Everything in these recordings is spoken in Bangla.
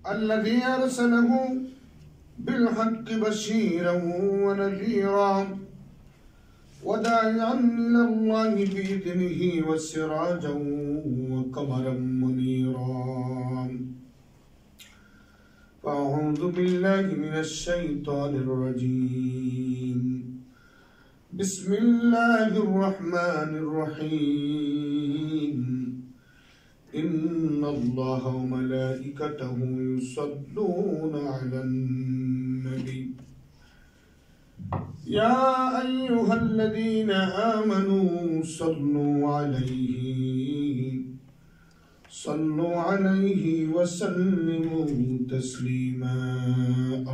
الذي أرسله بالحق بشيرا ونذيرا وداعيا إلى الله بإذنه وسراجا وقمرا منيرا. فأعوذ بالله من الشيطان الرجيم. بسم الله الرحمن الرحيم. إن الله وملائكته يصلون على النبي يا أيها الذين آمنوا صلوا عليه وسلموا تسليما.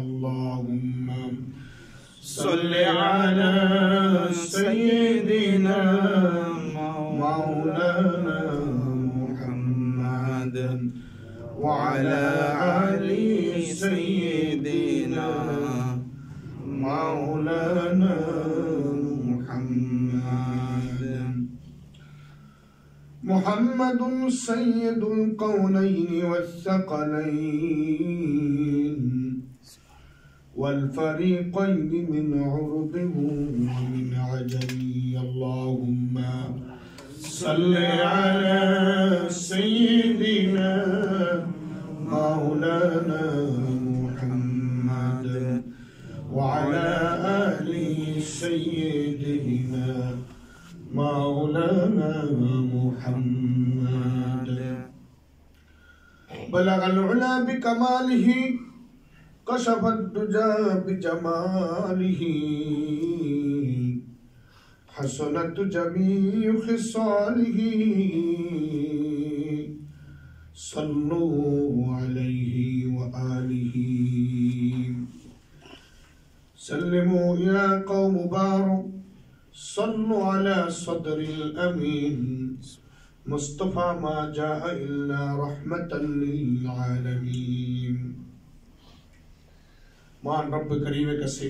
اللهم صل على سيدنا مولانا محمد وعلى آل سيدنا مولانا محمد سيد القولين والثقلين والفريقين من عربه ومن عجمه. اللهم صل على سيدنا مولانا محمد وعلى آل سيدنا مولانا محمد. بلغ العلا بكماله كشف الدجى بجماله حسنت جميع خصاله. صلوا عليه وآله سلموا يا قوم باروا صلوا على صدر الأمين مصطفى ما جاء إلا رحمة للعالمين. मान रब करीम কাছে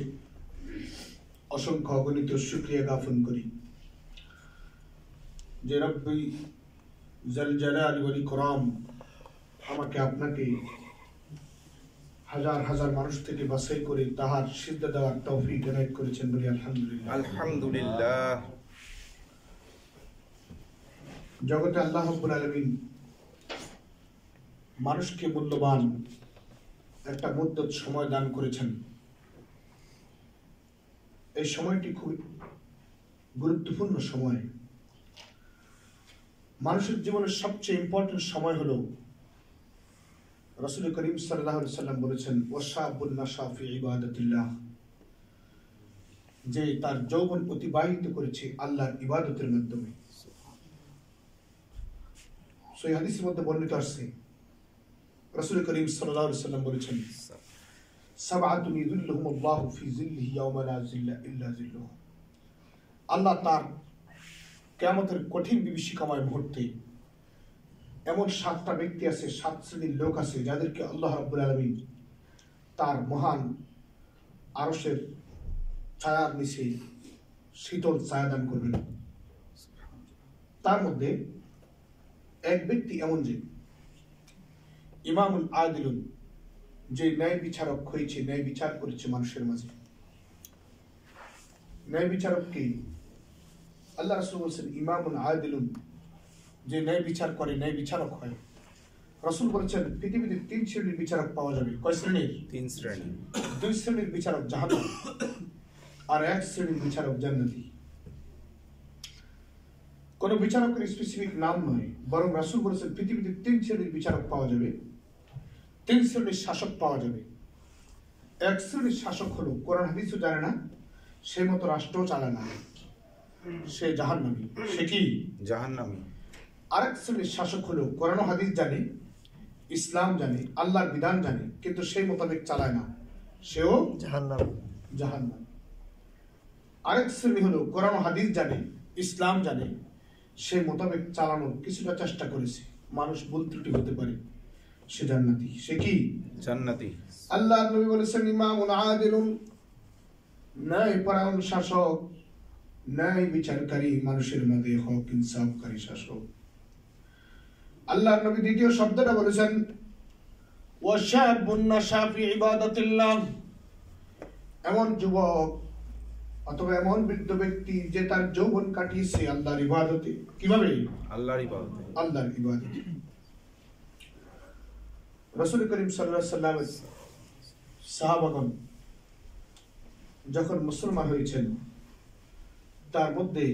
অসংখ্য অগণিত শুকরিয়া জ্ঞাপন করি যে রব্বি জাল জালাল ওয়াল ইকরাম আমাকে আপনাকে হাজার হাজার মানুষ থেকে বাছাই করে তাহার সিজদা দেওয়ার তৌফিক এনায়েত করেছেন। বলি আলহামদুলিল্লাহ। আলহামদুলিল্লাহ। জগতে আল্লাহ রাব্বুল আলামিন মানুষকে মূল্যবান একটা মুদ্দত সময় দান করেছেন। এই সময়টি খুব গুরুত্বপূর্ণ সময়। মানুষের জীবনের সবচেয়ে ইম্পর্টেন্ট সময় হলো রাসূল করিম সাল্লাল্লাহু আলাইহি সাল্লাম বলেছেন ওয়াশাবুন নাশা ফি ইবাদাতিল্লাহ, যে তার যৌবন অতিবাহিত করেছে আল্লাহর ইবাদতের মাধ্যমে। সহিহ হাদিসের মধ্যে বর্ণিত আছে রাসূল করিম সাল্লাল্লাহু আলাইহি সাল্লাম বলেছেন সাবআতুন ইযিল্লুহুমুল্লাহু ফি যিল্লিহি ইয়াওমা লা যিল্লা ইল্লা যিল্লুহু। আল্লাহ তার কিয়ামতের কঠিন বিভীষিকাময় মুহূর্তে এমন 7টা ব্যক্তি আছে, 7 শ্রেণীর লোক আছে যাদেরকে আল্লাহ রাব্বুল আলামিন তার মহান আরশের ছায়ার নিচে শীতল ছায়া দান করবেন। তার মধ্যে এক ব্যক্তি এমন যে ইমামুল আদিলুন, যে ন্যায় বিচারক হয়েছে, ন্যায় বিচার করেছে মানুষের মাঝে। ন্যায় বিচারককে আল্লাহ রাসূল বলেছেন ইমামুল আদিলুন, যে ন্যায় বিচার করে, ন্যায় বিচারক হয়। রাসূল বলেছেন পৃথিবীতে 3 শ্রেণীর বিচারক পাওয়া যাবে। কয় শ্রেণীর? 3 শ্রেণী। 2 শ্রেণীর বিচারক জাহান্নামী আর 1 শ্রেণীর বিচারক জান্নাতি। কোন বিচারকের স্পেসিফিক নাম নয়, বরং রাসূল বলেছেন পৃথিবীতে 3 শ্রেণীর বিচারক পাওয়া যাবে, 3 শ্রেণীর শাসক পাওয়া যাবে। 1 শ্রেণীর শাসক হলো কোরআন হাদিসও জানে না, সে মতো রাষ্ট্রও চালায় না, সে জাহান্নামী। সে কি? জাহান্নামী। আরেক শ্রেণীর শাসক হলো কোরআন হাদিস জানে, ইসলাম জানে, আল্লাহর বিধান জানে, কিন্তু সেই মোতাবেক চালায় না, সেও জাহান্নামী। আরেক শ্রেণী হলো কোরআন হাদিস জানে, ইসলাম জানে, সেই মোতাবেক চালানোর কিছুটা চেষ্টা করেছে, মানুষ ভুল ত্রুটি হতে পারে, সে জান্নাতি। সে কি? জান্নাতি। আল্লাহর নবী বলেছেন ইমামুন আদিলুন, ন্যায়পরায়ণ শাসক, ন্যায় বিচারকারী, মানুষের মধ্যে হক ইনসাফকারী শাসক। আল্লাহর নবী দ্বিতীয় শব্দটা বলেছেন وشاب نشأ في عبادة الله এমন যুবক অথবা এমন বৃদ্ধ ব্যক্তি যে তার যৌবন কাটিয়েছে আল্লাহর ইবাদতে। কিভাবে? আল্লাহর ইবাদতে। আল্লাহর ইবাদতে। রাসূল করিম সাল্লাল্লাহু আলাইহি ওয়াসাল্লামের সাহাবাগণ যখন মুসলমান হয়েছেন, তার মধ্যে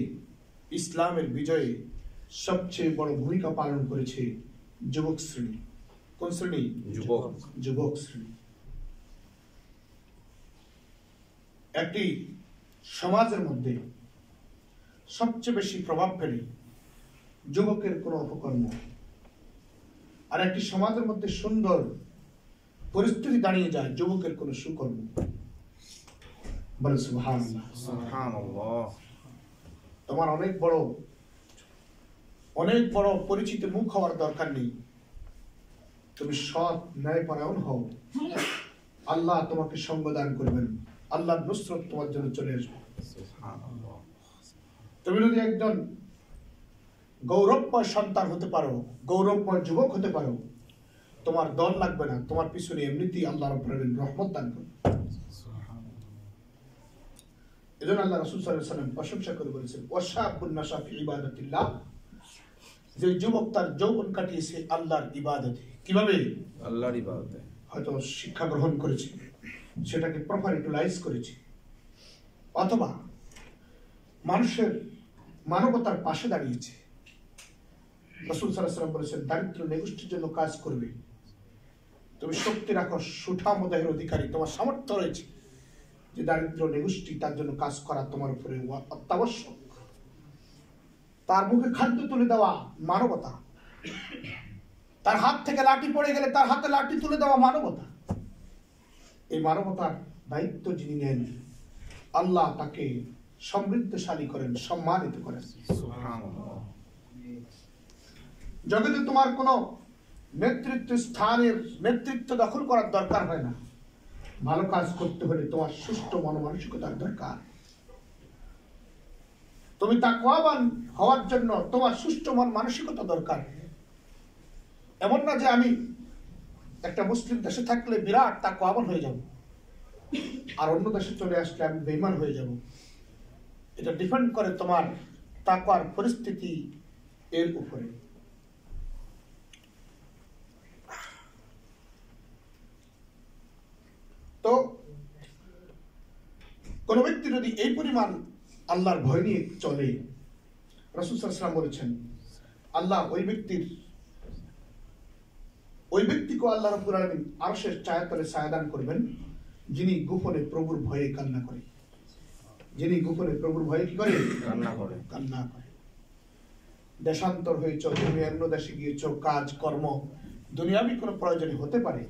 ইসলামের বিজয়ে সবচেয়ে বড় ভূমিকা পালন করেছে যুবক শ্রেণী। কোন শ্রেণী? যুবক শ্রেণী। একটি সমাজের মধ্যে সবচেয়ে বেশি প্রভাব ফেলে যুবকের কোন অপকর্ম, আর একটি সমাজের মধ্যে সুন্দর পরিস্থিতি দাঁড়িয়ে যায় যুবকের কোন সুকর্ম। বলে সুবহানাল্লাহ। সুবহানাল্লাহ। তোমার অনেক বড় পরিচিত মুখ হওয়ার দরকার নেই। তুমি সৎ ন্যায়পরায়ণ হও, আল্লাহ তোমাকে সঙ্গ দান করবেন, আল্লাহর নুসরত তোমার জন্য চলে আসবে। সুবহানাল্লাহ। তুমি যদি একজন গৌরবময় সন্তান হতে পারো, গৌরবময় যুবক হতে পারো, তোমার দল লাগবে না, তোমার পিছনে এমনিতেই আল্লাহ রাব্বুল আলামিন রহমত দান করবেন। এজন্য আল্লাহ রাসূল সাল্লাল্লাহু আলাইহি ওয়াসাল্লাম প্রশংসা করে বলেছেন, ওয়াশাবুন নাশা ফি ইবাদাতিল্লাহ, যে যুবক তার যৌবন কাটিয়েছে আল্লাহর ইবাদতে। কিভাবে? আল্লাহর ইবাদতে। হয়তো শিক্ষা গ্রহণ করেছে, সেটাকে প্রপার ইউটিলাইজ করেছে, অথবা মানুষের মানবতার পাশে দাঁড়িয়েছে। রাসূল সাল্লাল্লাহু আলাইহি ওয়াসাল্লাম বলেছেন, দারিদ্র নিগোষ্ঠীর জন্য কাজ করবে। তুমি শক্তি রাখো, সুঠাম দেহের অধিকারী, তোমার সামর্থ্য রয়েছে যে দারিদ্র নিগোষ্ঠী তার জন্য কাজ করা তোমার উপরে অত্যাবশ্যক। তার মুখে খাদ্য তুলে দেওয়া মানবতা, তার হাত থেকে লাঠি পড়ে গেলে তার হাতে লাঠি তুলে দেওয়া মানবতা। এই মানবতার দায়িত্ব যিনি নেন, আল্লাহ তাকে সমৃদ্ধশালী করেন, সম্মানিত করেন। সুবহানাল্লাহ। জগতে তোমার কোন নেতৃত্ব দখল করার দরকার হয় না। ভালো কাজ করতে হলে তোমার সুষ্ঠু মনোমানসিকতার দরকার। তুমি তাকওয়াবান হওয়ার জন্য তোমার সুষ্ঠু মন মানসিকতা দরকার। এমন না যে আমি একটা মুসলিম দেশে থাকলে বিরাট তাকওয়াবান হয়ে যাব, আর অন্য দেশে চলে আসলে আমি বেঈমান হয়ে যাব। এটা ডিপেন্ড করে তোমার তাকওয়ার পরিস্থিতি এর উপরে। তো কোন ব্যক্তি যদি এই পরিমাণ আল্লাহর ভয় নিয়ে চলে, রাসূল সাল্লাল্লাহু আলাইহি ওয়াসাল্লাম বলেছেন, আল্লাহ ওই ব্যক্তিকে আল্লাহ রাব্বুল আলামিন আরশের ছায়াতলে ছায়াদান করবেন, যিনি গোপনে প্রভুর ভয়ে কান্না করে। যিনি গোপনে প্রভুর ভয়ে কি করে? কান্না করে। দেশান্তর হয়েছ, তুমি অন্য দেশে গিয়েছ, কাজ কর্ম দুনিয়াবি কোনো প্রয়োজনে হতে পারে,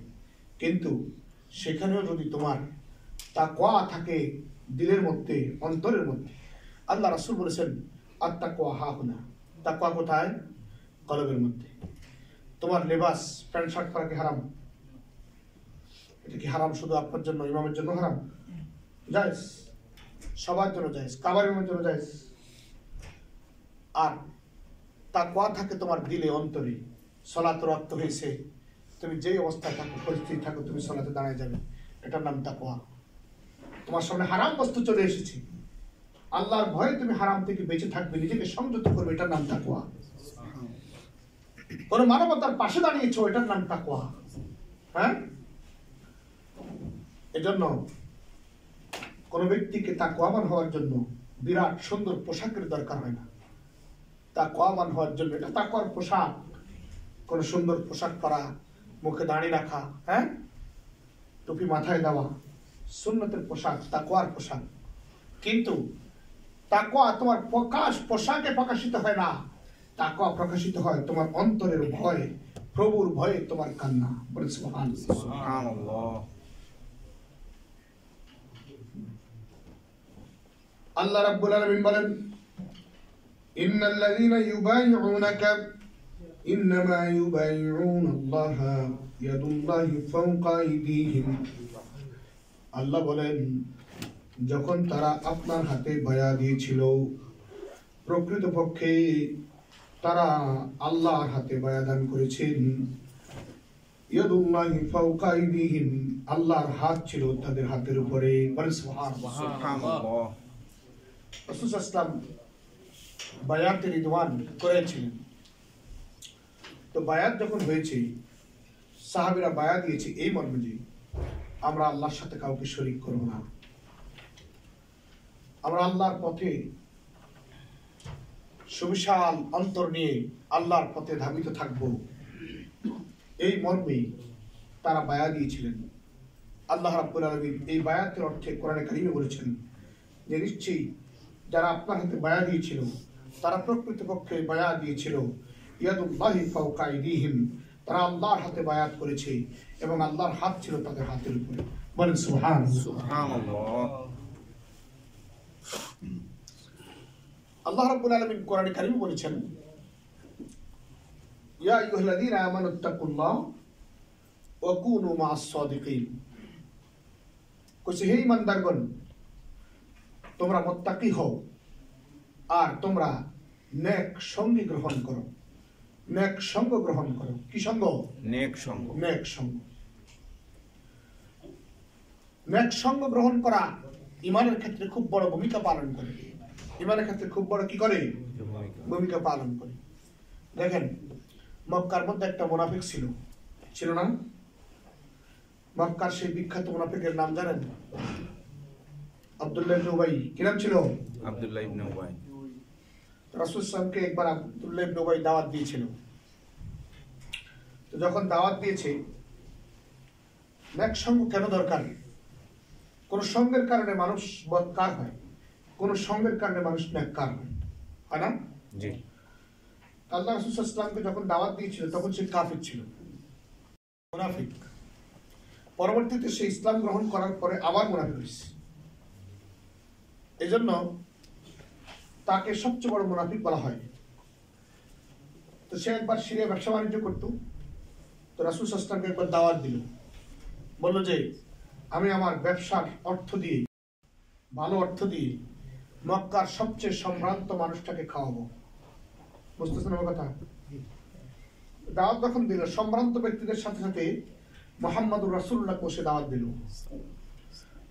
কিন্তু সেখানেও যদি তোমার তাকওয়া থাকে দিলের মধ্যে, অন্তরের মধ্যে, আল্লাহ রাসূল বলেছেন, আত-তাকওয়া হাহুনা। তাকওয়া কোথায়? কলবের মধ্যে। তোমার লেবাস প্যান্ট শার্ট পরা কি হারাম? এটা কি হারাম শুধু আপনার জন্য, ইমামের জন্য হারাম? জায়েজ, সবার জন্য জায়েজ, কাবার ইমামের জন্য জায়েজ। আর তাকওয়া থাকে তোমার দিলে, অন্তরে। সালাত রক্ত হয়েছে, তুমি যেই অবস্থায় থাকো, পরিস্থিতি থাকো, তুমি সালাতে দাঁড়ায় যাবে, এটার নাম তাকওয়া। তোমার সামনে হারাম বস্তু চলে এসেছে, আল্লাহর ভয়ে তুমি হারাম থেকে বেঁচে থাকবে, নিজেকে সংযত করবে, এটার নাম তাকওয়া। কোন মানবতার পাশে দাঁড়িয়েছো, এটার নাম তাকওয়া। হ্যাঁ, এজন্য কোন ব্যক্তিকে তাকওয়াবান হওয়ার জন্য বিরাট সুন্দর পোশাকের দরকার হয় না। তাকওয়াবান হওয়ার জন্য, এটা তাকওয়ার পোশাক, কোন সুন্দর পোশাক পরা, মুখে দাড়ি রাখা, হ্যাঁ, টুপি মাথায় দেওয়া, সুন্নতের পোশাক, তাকওয়ার পোশাক। কিন্তু তাকওয়া তোমার পোশাকে প্রকাশিত হয় না, তাকওয়া প্রকাশিত হয় তোমার অন্তরের ভয়ে, প্রভুর ভয়ে তোমার কান্না। বলে সুবহানাল্লাহ। আল্লাহ রাব্বুল আলামিন বলেন, ইন্নাল্লাযীনা ইউবাইউনাকা ইন্নামা ইউবাইউনাল্লাহা ইয়াদুল্লাহি ফাওকা আইদিহিম। আল্লাহ বলেন, যখন তারা আপনার হাতে বায়া দিয়েছিল, প্রকৃতপক্ষে তারা আল্লাহর হাতে বায়া দান করেছেন। ইয়াদুল্লাহি ফাওকা আইদিহিম, আল্লাহর হাত ছিল তাদের হাতের উপরে। বলেন সুবহানাল্লাহ। সুবহানাল্লাহ। রাসূল সাল্লাল্লাহু আলাইহি ওয়াসাল্লাম বায়াতে রিদওয়ান করেছিলেন। তো বায়াত যখন হয়েছে, সাহাবীরা বায়াত দিয়েছে এই মর্মে যে আমরা আল্লাহর সাথে কাউকে শরীক করব না, আমরা আল্লাহর পথে সুবিশাল অন্তর নিয়ে আল্লাহর পথে ধাবিত থাকব, এই মর্মে তারা বায়াত দিয়েছিলেন। আল্লাহ রাব্বুল আলামিন এই বায়াতের অর্থে কোরআনে কারিমে বলেছেন যে নিশ্চয়ই যারা আপনার হাতে বায়াত দিয়েছিল তারা প্রকৃতপক্ষে বায়াত দিয়েছিল ইয়াদুল্লাহি ফাওকা আইদিহিম, তারা আল্লাহর হাতে বায়াত করেছে এবং আল্লাহর হাত ছিল তাদের হাতের উপরে। বলেন সুবহানাল্লাহ। সুবহানাল্লাহ। আল্লাহ রাব্বুল আলামিন কোরআনে কারিমে বলেছেন ইয়া আইয়ুহাল্লাযীনা আমানুত্তাকুল্লাহ ওয়া কুনু মা'আস সাদিকিন, কইছে হে ঈমানদারগণ তোমরা মুত্তাকি হও আর তোমরা নেক সঙ্গী গ্রহণ করো। নেক সঙ্গ গ্রহণ করো। কি সঙ্গ? নেক সঙ্গ। নেক সঙ্গ। নেক সঙ্গ গ্রহণ করা ঈমানের ক্ষেত্রে খুব বড় ভূমিকা পালন করে। ঈমানের ক্ষেত্রে খুব বড় কি করে? ভূমিকা পালন করে। দেখেন মক্কার মধ্যে একটা মুনাফিক ছিল না? মক্কার সেই বিখ্যাত মুনাফিকের নাম জানেন? আব্দুল্লাহ ইবনে উবাই। কি নাম ছিল? আব্দুল্লাহ ইবনে উবাই। রাসূল সাল্লাল্লাহু আলাইহি ওয়াসাল্লামকে একবার আব্দুল্লাহ ইবনে উবাই দাওয়াত দিয়েছিল। তো যখন দাওয়াত দিয়েছে, নেক সঙ্গ কেন দরকার? কোন সঙ্গের কারণে মানুষ বদকার হয়, কোন সঙ্গের কারণে মানুষ নেককার হয় না? জি। আল্লাহ রাসূল সাল্লাল্লাহু আলাইহি ওয়াসাল্লামকে যখন দাওয়াত দিয়েছিল তখন সে কাফির ছিল, মুনাফিক। পরবর্তীতে সে ইসলাম গ্রহণ করার পরে আবার মুনাফিক হয়েছে। এজন্য তাকে সবচেয়ে বড় মুনাফিক বলা হয়। তো সে একবার সিরিয়া ব্যবসা বাণিজ্য করতো। তো রাসূল সাল্লাল্লাহু আলাইহি ওয়াসাল্লামকে একবার দাওয়াত দিল, বলল যে আমি আমার ব্যবসার অর্থ দিয়ে, ভালো অর্থ দিয়ে মক্কার সবচেয়ে সম্ভ্রান্ত মানুষটাকে খাওয়াবো। বুঝতেছেন আমার কথা? দাওয়াত যখন দিল, সম্ভ্রান্ত ব্যক্তিদের সাথে সাথে মুহাম্মদুর রাসূলুল্লাহকে সে দাওয়াত দিল।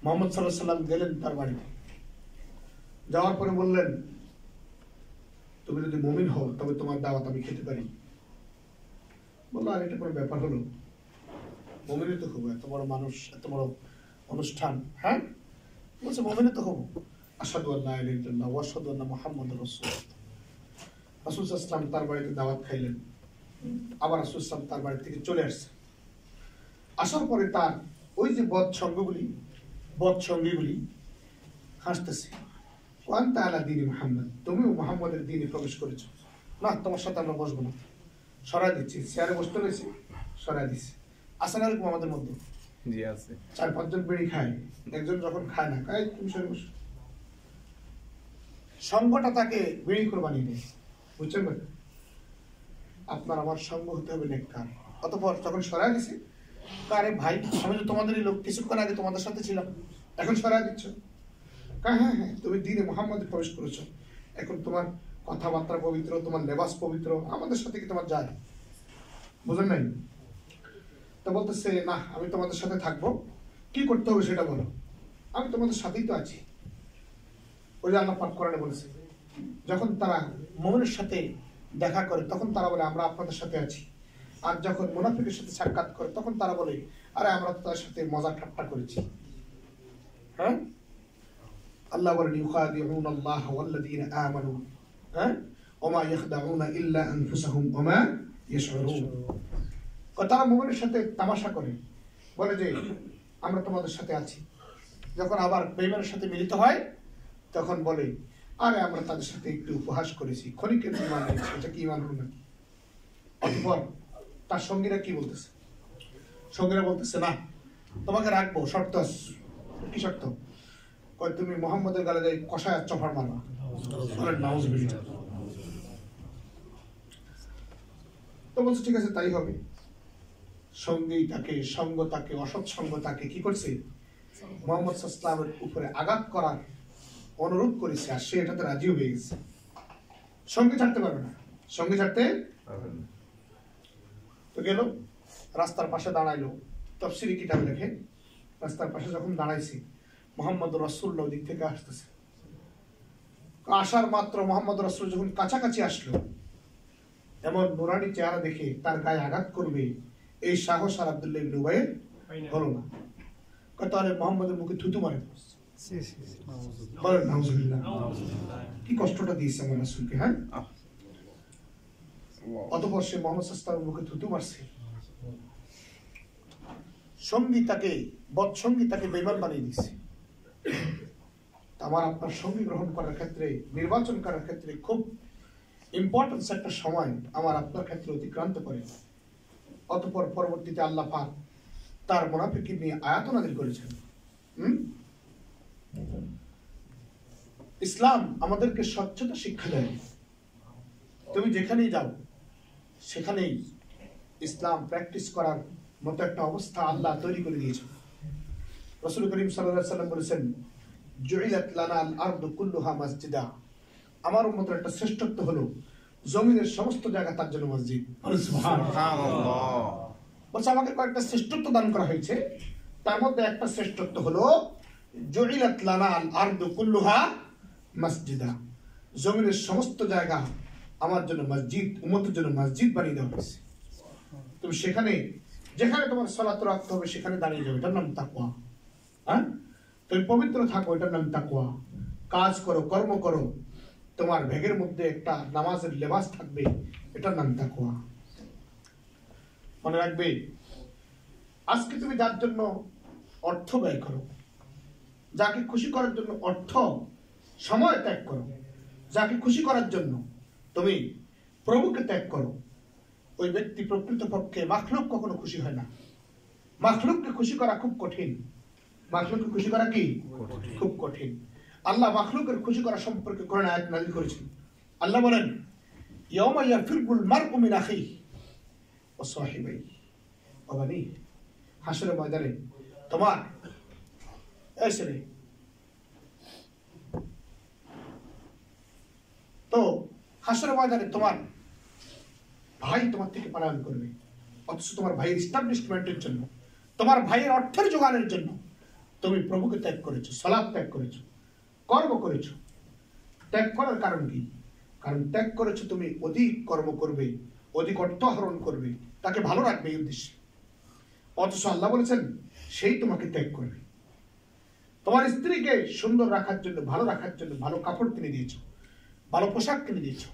মুহাম্মদ সাল্লাল্লাহু আলাইহি ওয়াসাল্লাম গেলেন তার বাড়িতে। যাওয়ার পরে বললেন, তুমি যদি মুমিন হও তবে তোমার দাওয়াত আমি খেতে পারি। বললো, আর এটা কোনো ব্যাপার হলো? মুমিনই তো হবো, এত বড় মানুষ, এত বড় অনুষ্ঠান। হ্যাঁ বলছে, মুমিনই তো হবো। আশহাদু আল্লা ইলাহা ইল্লাল্লাহ ওয়া আশহাদু আন্না মুহাম্মাদুর রাসূলুল্লাহ। রাসূল সাল্লাল্লাহু আলাইহি ওয়াসাল্লাম তার বাড়িতে দাওয়াত খাইলেন। আবার রাসূল সাল্লাল্লাহু আলাইহি ওয়াসাল্লাম তার বাড়ি থেকে চলে আসছে। আসার পরে তার ওই যে বদ সঙ্গীগুলি হাসতেছে, ওয়ান্তা আলা দীনি মুহাম্মদ, তুমিও মুহাম্মদের দ্বীনে প্রবেশ করেছো, না তোমার সাথে আমরা বসবো না। সরাই দিচ্ছি, চেয়ারে বসতে রয়েছে, সরাই দিচ্ছে। আসে না এরকম আমাদের মধ্যে? জি আছে। 4-5 জন বিড়ি খায়, একজন যখন খায় না, খায় তুমি সরে বসো। সঙ্গটা তাকে বিড়ি করে বানিয়ে দেয়। বুঝছেন ভাই? আপনার আমার সঙ্গ হতে হবে নেককার। অতঃপর যখন সরাই দিছে, আরে ভাই আমি তো তোমাদেরই লোক, কিছুক্ষণ আগে তোমাদের সাথে ছিলাম, এখন সরাই দিচ্ছ? হ্যাঁ, তুমি দ্বীনে মুহাম্মদে প্রবেশ করেছো, এখন তোমার কথাবার্তা পবিত্র, তোমার লেবাস পবিত্র, আমাদের সাথে কি তোমার যায়? বুঝেন নাই? তো বলতেছে, না আমি তোমাদের সাথে থাকবো, কি করতে হবে সেটা বলো, আমি তোমাদের সাথেই তো আছি। ওই যে আল্লাহ পাক কোরআনে বলেছে, যখন তারা মুমিনের সাথে দেখা করে তখন তারা বলে আমরা আপনাদের সাথে আছি, আর যখন মুনাফিকের সাথে সাক্ষাৎ করে তখন তারা বলে আরে আমরা তো তার সাথে মজা ঠাট্টা করেছি। হ্যাঁ, আল্লাহ বলেন ইউখাদিউন আল্লাহ ওয়াল্লাযীনা আমানু, হ্যাঁ, ওমা ইয়াখদাউনা ইল্লা আনফুসাহুম ওমা ইয়াশউরুন। তারা মুমিনের সাথে তামাশা করে, বলে যে আমরা তোমাদের সাথে আছি। যখন আবার বেঈমানের সাথে মিলিত হয় তখন বলে আরে আমরা তাদের সাথে একটু উপহাস করেছি, ক্ষণিকের ঈমান এনেছি, এটা কি ঈমান হলো নাকি? অতঃপর তার সঙ্গীরা কি বলতেছে? সঙ্গীরা বলতেছে, না তোমাকে রাখবো, শর্ত আছে। কি শর্ত? কয় তুমি মুহাম্মদের গালে যাই কষায় চফার মারবা। নাউজুবিল্লাহ। তো বলছে ঠিক আছে তাই হবে। সঙ্গী তাকে, সঙ্গ তাকে, অসৎ সঙ্গ তাকে কি করছে? মুহাম্মদ সাল্লাল্লাহু আলাইহি ওয়াসাল্লামের উপরে আঘাত করার অনুরোধ করেছে, আর সে এটাতে রাজি হয়ে গেছে। সঙ্গী ছাড়তে পারবে না, সঙ্গী ছাড়তে তো গেল। রাস্তার পাশে দাঁড়াইলো, তাফসীরে কিতাব লেখে, রাস্তার পাশে যখন দাঁড়াইছে মুহাম্মদ রাসূলুল্লাহ দিক থেকে আসতেছে, আসার মাত্র মুহাম্মদ রাসূল যখন কাছাকাছি আসলো, এমন নুরানি চেহারা দেখে তার গায়ে আঘাত করবে এই সাহস আর আব্দুল্লাহ ইবনে উবাইয়ের হলো না। তাহলে মুহাম্মদের মুখে থুতু মারে বলেন নাউজুবিল্লাহ। কি কষ্টটা দিয়েছে আমার রাসূলকে, হ্যাঁ। অতঃপর সে মুহাম্মদ সাল্লাল্লাহু আলাইহি ওয়াসাল্লামের মুখে থুতু মারছে। সঙ্গী তাকে বৎসঙ্গী তাকে বেঈমান বানিয়ে দিচ্ছে। আমার আপনার সঙ্গী গ্রহণ করার ক্ষেত্রে, নির্বাচন করার ক্ষেত্রে খুব ইম্পর্টেন্স একটা সময় আমার আপনার ক্ষেত্রে অতিক্রান্ত করে। অতঃপর পরবর্তীতে আল্লাহ পাক তার মুনাফিকিন নিয়ে আয়াত নাযিল করেছেন। ইসলাম আমাদেরকে স্বচ্ছতা শিক্ষা দেয়। তুমি যেখানেই যাও সেখানেই ইসলাম প্র্যাকটিস করার মতো একটা অবস্থা আল্লাহ তৈরি করে দিয়েছে। রাসূল করিম সাল্লাল্লাহু আলাইহি ওয়াসাল্লাম বলেছেন, জুইলাত লানা আল আরদু কুল্লুহা মাসজিদা। আমার উম্মতের একটা শ্রেষ্ঠত্ব হলো জমিনের সমস্ত জায়গা তার জন্য মসজিদ। সুবহানাল্লাহ। বলছে আমাকে কয়েকটা শ্রেষ্ঠত্ব দান করা হয়েছে, তার মধ্যে একটা শ্রেষ্ঠত্ব হলো জুইলাত লানা আল আরদু কুল্লুহা মাসজিদা। জমিনের সমস্ত জায়গা আমার জন্য মসজিদ, উম্মতের জন্য মসজিদ বানিয়ে দেওয়া হয়েছে। তুমি সেখানে যেখানে তোমার সালাত রাখতে হবে সেখানে দাঁড়িয়ে যাবে, এটার নাম তাকওয়া। হ্যাঁ, তুমি পবিত্র থাকো, এটার নাম তাকওয়া। কাজ করো, কর্ম করো, তোমার ব্যাগের মধ্যে একটা নামাজের লেবাস থাকবে, এটার নাম তাকওয়া। মনে রাখবে, আজকে তুমি যার জন্য অর্থ ব্যয় করো, যাকে খুশি করার জন্য অর্থ সময় ত্যাগ করো, যাকে খুশি করার জন্য তুমি প্রভুকে ত্যাগ করো, ওই ব্যক্তি প্রকৃতপক্ষে মাখলুক কখনো খুশি হয় না। মাখলুককে খুশি করা খুব কঠিন। মাখলুককে খুশি করা কি খুব কঠিন। আল্লাহ মাখলুকের খুশি করা সম্পর্কে কোরআন আয়াত নাযিল করেছেন। আল্লাহ বলেন, ইয়াউমা ইয়াফিরুল মারউ মিন আখিহি ওয়া সাহিবিহি ওয়া বানিহি। হাসরের ময়দানে তোমার এসে তো হাসরের ময়দানে তোমার ভাই তোমার থেকে পলায়ন করবে, অথচ তোমার ভাইয়ের এস্টাবলিশমেন্টের জন্য, তোমার ভাইয়ের অর্থের যোগানের জন্য তুমি প্রভুকে ত্যাগ করেছো, সালাত ত্যাগ করেছো, কর্ম করেছো। ত্যাগ করার কারণ কি? কারণ ত্যাগ করেছো তুমি অধিক কর্ম করবে, অধিক অর্থ আহরণ করবে, তাকে ভালো রাখবে এই উদ্দেশ্যে। অথচ আল্লাহ বলেছেন সেই তোমাকে ত্যাগ করবে। তোমার স্ত্রীকে সুন্দর রাখার জন্য, ভালো রাখার জন্য ভালো কাপড় কিনে দিয়েছো, ভালো পোশাক কিনে দিয়েছো,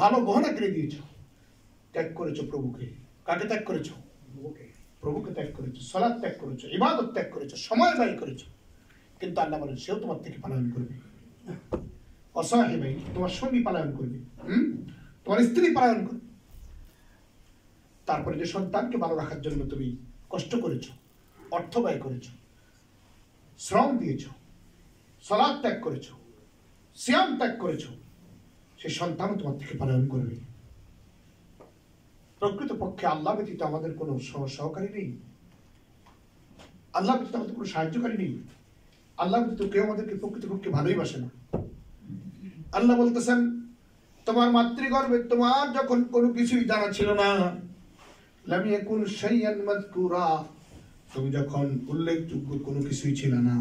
ভালো গহনা কিনে দিয়েছো। ত্যাগ করেছো প্রভুকে। কাকে ত্যাগ করেছো? প্রভুকে ত্যাগ করেছো, সালাত ত্যাগ করেছো, ইবাদত ত্যাগ করেছো, সময় ব্যয় করেছো। কিন্তু আল্লাহ বলেন সেও তোমার থেকে পলায়ন করবে। অসহায় ভাই তোমার সঙ্গী পলায়ন করবে, তোমার স্ত্রী পলায়ন করবে। তারপরে যে সন্তানকে ভালো রাখার জন্য তুমি কষ্ট করেছো, অর্থ ব্যয় করেছো, শ্রম দিয়েছো, সালাত ত্যাগ করেছো, সিয়াম ত্যাগ করেছো, সেই সন্তানও তোমার থেকে পলায়ন করবে। প্রকৃতপক্ষে আল্লাহ ব্যতীত আমাদের কোনো সহকারী নেই, আল্লাহ ব্যতীত আমাদের কোনো সাহায্যকারী নেই, আল্লাহ ব্যতীত কেউ আমাদেরকে প্রকৃতপক্ষে ভালোই বাসে না। আল্লাহ বলতেছেন, তোমার মাতৃগর্ভে তোমার যখন কোনো কিছুই জানা ছিল না, লাম ইয়াকুন শাইয়ান মাযকুরা, তুমি যখন উল্লেখযোগ্য কোনো কিছুই ছিল না,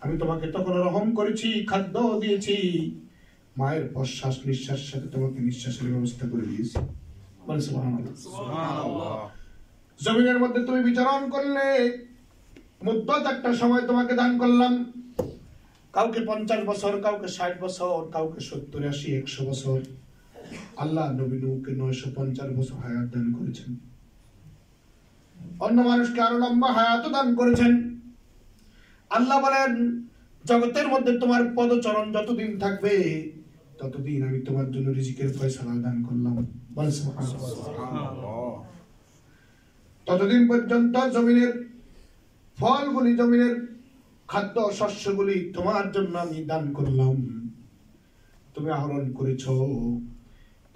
আমি তোমাকে তখন রহম করেছি, খাদ্য দিয়েছি, মায়ের প্রশ্বাস নিঃশ্বাসের সাথে তোমাকে নিঃশ্বাসের ব্যবস্থা করে দিয়েছি। জমিনের মধ্যে তুমি বিচরণ করলে, মুদ্দত একটা সময় তোমাকে দান করলাম, কাউকে 50 বছর, কাউকে 60 বছর, কাউকে 70, 80, 100 বছর। আল্লাহ নবী নূহকে 950 বছর হায়াত দান করেছেন, অন্য মানুষকে আরো লম্বা হায়াত দান করেছেন। আল্লাহ বলেন, জগতের মধ্যে তোমার পদচরণ যতদিন থাকবে ততদিন আমি তোমার জন্য রিজিকের ফয়সালা দান করলাম। ততদিন পর্যন্ত জমিনের ফলগুলি, জমিনের খাদ্য শস্যগুলি তোমার জন্য আমি দান করলাম, তুমি আহরণ করেছ।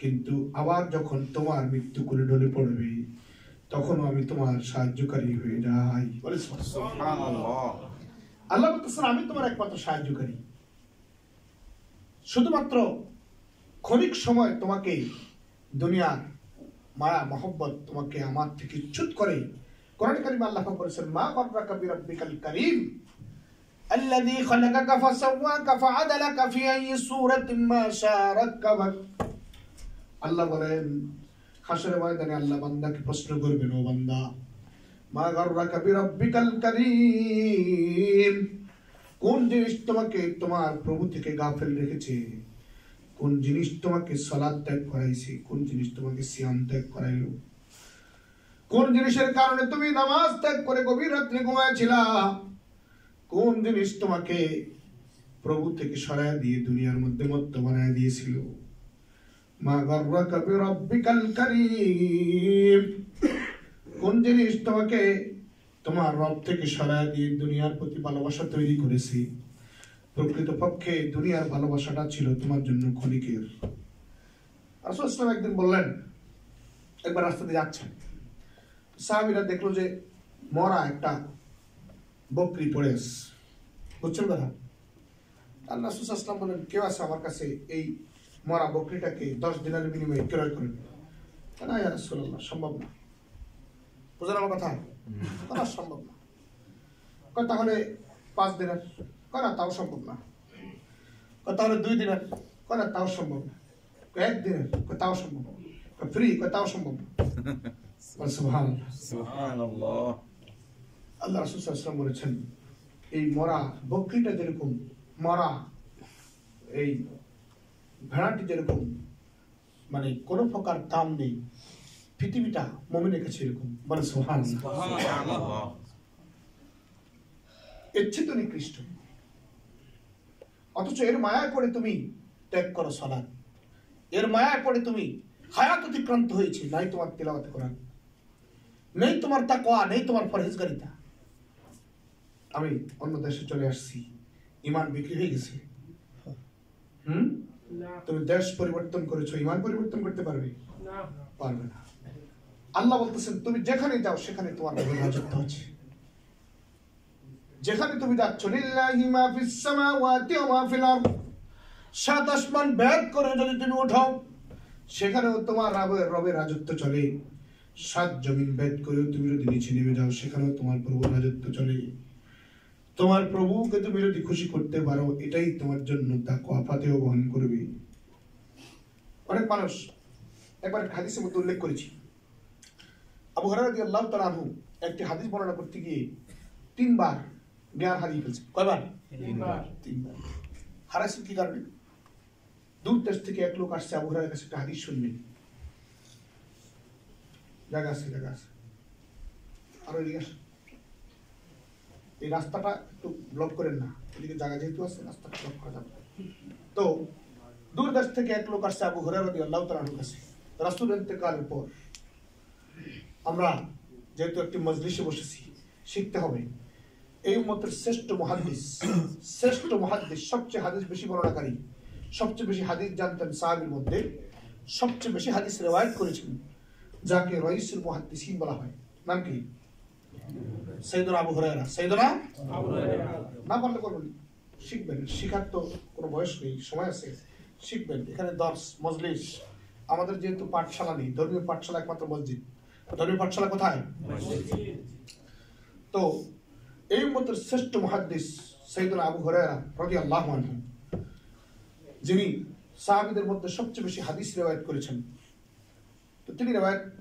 কিন্তু আবার যখন তোমার মৃত্যু কোলে ঢলে পড়বে তখনও আমি তোমার সাহায্যকারী হয়ে যাই। আল্লাহ বলতেছেন, আমি তোমার একমাত্র সাহায্যকারী। শুধুমাত্র ক্ষণিক সময় তোমাকে দুনিয়ার মায়া মহব্বত তোমাকে আমার থেকে চ্যুত করে। কোরআন কারিমে আল্লাহ পাক বলেছেন মা গাররাকা বিরাব্বিকাল কারীম আল্লাযী খালাকাকা ফাসাওয়াকা ফাআদালাকা ফি আইয়ি সূরাতিন মা শাআ রাক্কাবাক। আল্লাহ বলেন হাশরের ময়দানে আল্লাহ বান্দাকে প্রশ্ন করবেন, ও বান্দা মা গাররাকা বিরাব্বিকাল কারীম, কোন জিনিস তোমাকে তোমার প্রভু থেকে গাফেল রেখেছে? কোন জিনিস তোমাকে সালাত ত্যাগ করাইছে? কোন জিনিস তোমাকে সিয়াম ত্যাগ করাইলো? কোন জিনিসের কারণে তুমি নামাজ ত্যাগ করে গভীর রাত্রে ঘুমাইছিলা? কোন জিনিস তোমাকে প্রভু থেকে সরায় দিয়ে দুনিয়ার মধ্যে মত্ত বানায় দিয়েছিল? মা গাররাকা বিরাব্বিকাল কারীম, কোন জিনিস তোমাকে তোমার রব থেকে সরায় দিয়ে দুনিয়ার প্রতি ভালোবাসা তৈরি করেছে? প্রকৃতপক্ষে দুনিয়ার ভালোবাসাটা ছিল তোমার জন্য ক্ষণিকের। রাসূল সাল্লাল্লাহু আলাইহি ওয়াসাল্লাম একদিন বললেন, একবার রাস্তা দিয়ে যাচ্ছেন, সাহাবীরা দেখলো যে মরা একটা বকরি পড়ে আছে। বুঝছেন কথা? আল্লাহ রাসূল সাল্লাল্লাহু আলাইহি ওয়াসাল্লাম বলেন, কেউ আছে আমার কাছে এই মরা বকরিটাকে 10 দিনারের বিনিময়ে ক্রয় করেন? না ইয়া রাসূলুল্লাহ, সম্ভব না। বুঝলেন আমার কথা? করা সম্ভব না। তাহলে 5 দিনার? করা তাও সম্ভব না। তাহলে 2 দিনার? করা তাও সম্ভব না। 1 দিনার? তাও সম্ভব না। ফ্রি? তাও সম্ভব না। সুবহানাল্লাহ, সুবহানাল্লাহ। আল্লাহ রাসূল সাল্লাল্লাহু আলাইহি ওয়াসাল্লাম বলেছেন, এই মরা বকরিটা যেরকম, মরা এই ভেড়াটি যেরকম মানে কোনো প্রকার দাম নেই, পৃথিবীটা মুমিনের কাছে এরকম। বলে সুবহানাল্লাহ। সুবহানাল্লাহ। এর চেয়ে তো নিকৃষ্ট। অথচ এর মায়ায় পড়ে তুমি ত্যাগ করো সালাত, এর মায়ায় পড়ে তুমি হায়াত অতিক্রান্ত হয়েছে, নাই তোমার তিলাওয়াত কোরআন, নেই তোমার তাকওয়া, নেই তোমার পরহেজগারিতা। আমি অন্য দেশে চলে আসছি, ঈমান বিক্রি হয়ে গেছে। তুমি দেশ পরিবর্তন করেছো, ঈমান পরিবর্তন করতে পারবে? পারবে না। আল্লাহ বলতেছেন তুমি যেখানে যাও সেখানে তোমার রাজত্ব আছে। যেখানে তুমি যাচ্ছ, লিল্লাহি মা ফিস সামাওয়াতি ওয়া মা ফিল আরদ, সাত আসমান ভেদ করে যদি তুমি উঠাও সেখানেও তোমার রবের রাজত্ব চলে। 7 জমিন ভেদ করে তুমি যদি নিচে নেমে যাও সেখানেও তোমার প্রভুর রাজত্ব চলে। তোমার প্রভুকে তুমি যদি খুশি করতে পারো এটাই তোমার জন্য তাকওয়া ফাতেহ বহন করবে। অনেক মানুষ, একবার একটা হাদিসের মধ্যে উল্লেখ করেছি, আবু হুরায়রা রাদিয়াল্লাহু তাআলা আনহু একটি হাদিস বর্ণনা করতে গিয়ে 3 বার জ্ঞান হারিয়ে ফেলছে। কয়বার? 3 বার। হারাইছেন কি কারণে? দূর দেশ থেকে এক লোক আসছে আবু হুরায়রার কাছে একটা হাদিস শুনবেন। জায়গা আছে আরো এদিকে আসেন, এই রাস্তাটা একটু ব্লক করেন না, এদিকে জায়গা যেহেতু আছে রাস্তাটা ব্লক করা যাবে। তো দূর দেশ থেকে এক লোক আসছে আবু হুরায়রা রাদিয়াল্লাহু তাআলার কাছে রাসূলের ইন্তেকালের পর। আমরা যেহেতু একটি মজলিসে বসেছি, শিখতে হবে। এই উম্মতের শ্রেষ্ঠ মুহাদ্দিস, সবচেয়ে হাদিস বেশি বর্ণনাকারী, সবচেয়ে বেশি হাদিস জানতেন সাহাবীর মধ্যে, সবচেয়ে বেশি হাদিস রিওয়ায়াত করেছেন, যাকে রাইসুল মুহাদ্দিসিন বলা হয়। নাম কি? সাইয়েদনা আবু হুরায়রা। সাইয়েদনা আবু হুরায়রা। না পারলে করবেন, শিখবেন। শিখার তো কোনো বয়স নেই, সময় আছে, শিখবেন। এখানে দর্স মজলিস, আমাদের যেহেতু পাঠশালা নেই, ধর্মীয় পাঠশালা একমাত্র মসজিদ। ধর্মীয় পাঠশালা কোথায়? তো এই উম্মতের শ্রেষ্ঠ মুহাদ্দিস সাইয়েদনা আবু হুরায়রা রাদিয়াল্লাহু আনহু, যিনি সাহাবীদের মধ্যে সবচেয়ে বেশি হাদিস রিওয়ায়াত করেছেন। তো তিনি